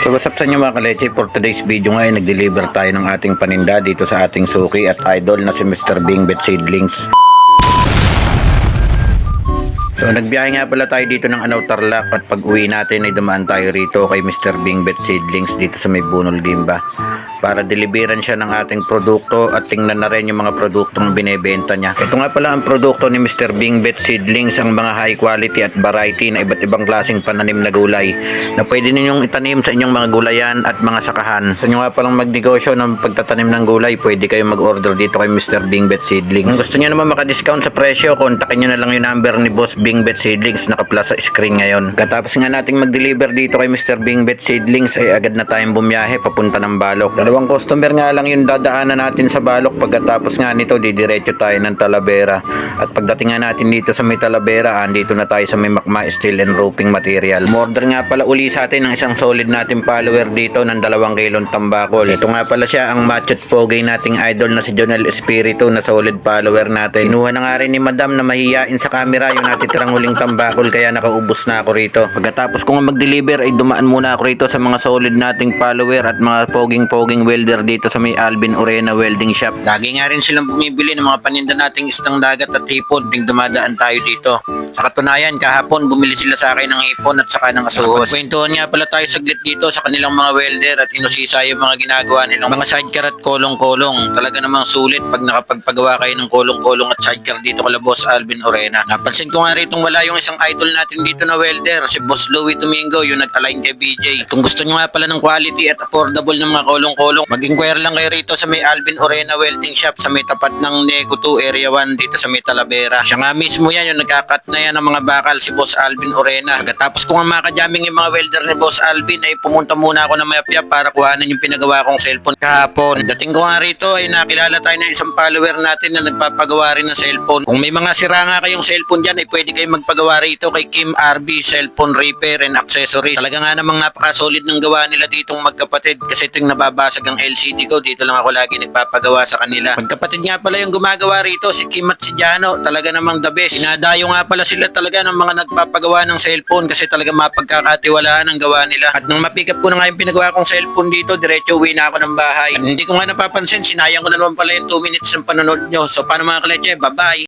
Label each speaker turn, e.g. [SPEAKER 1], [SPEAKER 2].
[SPEAKER 1] So what's up sa inyo mga kaleche, for today's video nga ay nag-deliver tayo ng ating paninda dito sa ating suki at idol na si Mr. Bingbet Seedlings. So nagbiyahe nga pala tayo dito ng Tarlac at pag uwi natin ay dumaan tayo rito kay Mr. Bingbet Seedlings dito sa may Bunol Gimba para deliveran siya ng ating produkto at tingnan na rin yung mga produktong binebenta niya. Ito nga pala ang produkto ni Mr. Bingbet Seedlings, ang mga high quality at variety na iba't ibang klaseng pananim na gulay na pwede ninyong itanim sa inyong mga gulayan at mga sakahan. Sa inyo nga palang magnegosyo ng pagtatanim ng gulay, pwede kayong mag-order dito kay Mr. Bingbet Seedlings. Kung gusto niyo naman maka-discount sa presyo, kontakin nyo na lang yung number ni Boss Bingbet Seedlings, naka-plus sa screen ngayon. Katapos nga nating mag-deliver dito kay Mr. Bingbet Seedlings ay agad na tayong bumiyahe papunta ng Balok. Dalawang customer nga lang yung dadaanan natin sa Balok, pagkatapos nga nito didiretso tayo ng Talavera. At pagdating nga natin dito sa may Talavera, andito na tayo sa may Macma Steel and Roofing Materials. Umorder nga pala uli sa atin ng isang solid nating follower dito ng 2 kilong tambakol. Ito nga pala siya ang machot pogi nating idol na si Jonel Espiritu na solid follower natin. Kinuha na nga rin ni Madam na mahihiyain sa camera yung natitirang huling tambakol, kaya nakaubos na ako rito. Pagkatapos ko nga mag-deliver ay dumaan muna ako rito sa mga solid nating follower at mga poging welder dito sa may Alvin Orena Welding Shop. Lagi nga rin silang bumibili ng mga paninda nating isdang dagat at hipon ting dumadaan tayo dito. Sa katunayan, kahapon bumili sila sa akin ng hipon at saka ng asuhos. Kwentuhan nga pala tayo saglit dito sa kanilang mga welder at inusisa yung mga ginagawa nilang mga sidecar at kolong-kolong. Talaga namang sulit pag nakapagpagawa kayo ng kolong-kolong at sidecar dito kala Boss Alvin Orena. Napansin ko nga rito wala yung isang idol natin dito na welder, si Boss Louie Domingo, yung nag-align kay BJ. Kung gusto nyo nga pala ng quality at affordable ng mga kolong-kolong, mag-inquire lang kayo rito sa may Alvin Orena Welding Shop sa may tapat ng Neco 2 Area 1 dito sa may Talavera. Siya nga mismo yan yung nagkakat na yan ng mga bakal, si Boss Alvin Orena. Pagkatapos ko nga makajaming yung mga welder ni Boss Alvin ay pumunta muna ako ng Mayapya para kuhanan yung pinagawa kong cellphone kahapon. Dating ko nga rito ay nakilala tayo ng isang follower natin na nagpapagawa rin ng cellphone. Kung may mga sira nga kayong cellphone dyan ay pwede kayong magpagawa rito kay Kim RB Cellphone Repair and Accessories. Talaga nga namang napaka-solid ng gawa nila ditong magkapatid kasi ito yung nababasag ang LCD ko. Dito lang ako lagi nagpapagawa sa kanila. Magkapatid nga pala yung gumagawa rito, si Kim at si Jano. Talaga namang the best. Inadayo nga pala sila talaga ng mga nagpapagawa ng cellphone kasi talaga mapagkakatiwalaan ang gawa nila. At nung ma-pick up ko na nga yung pinagawa kong cellphone dito, diretso uwi na ako ng bahay. At hindi ko nga napapansin, sinayang ko na naman pala yung 2 minutes ng panonood nyo. So paano mga kaleche, bye-bye!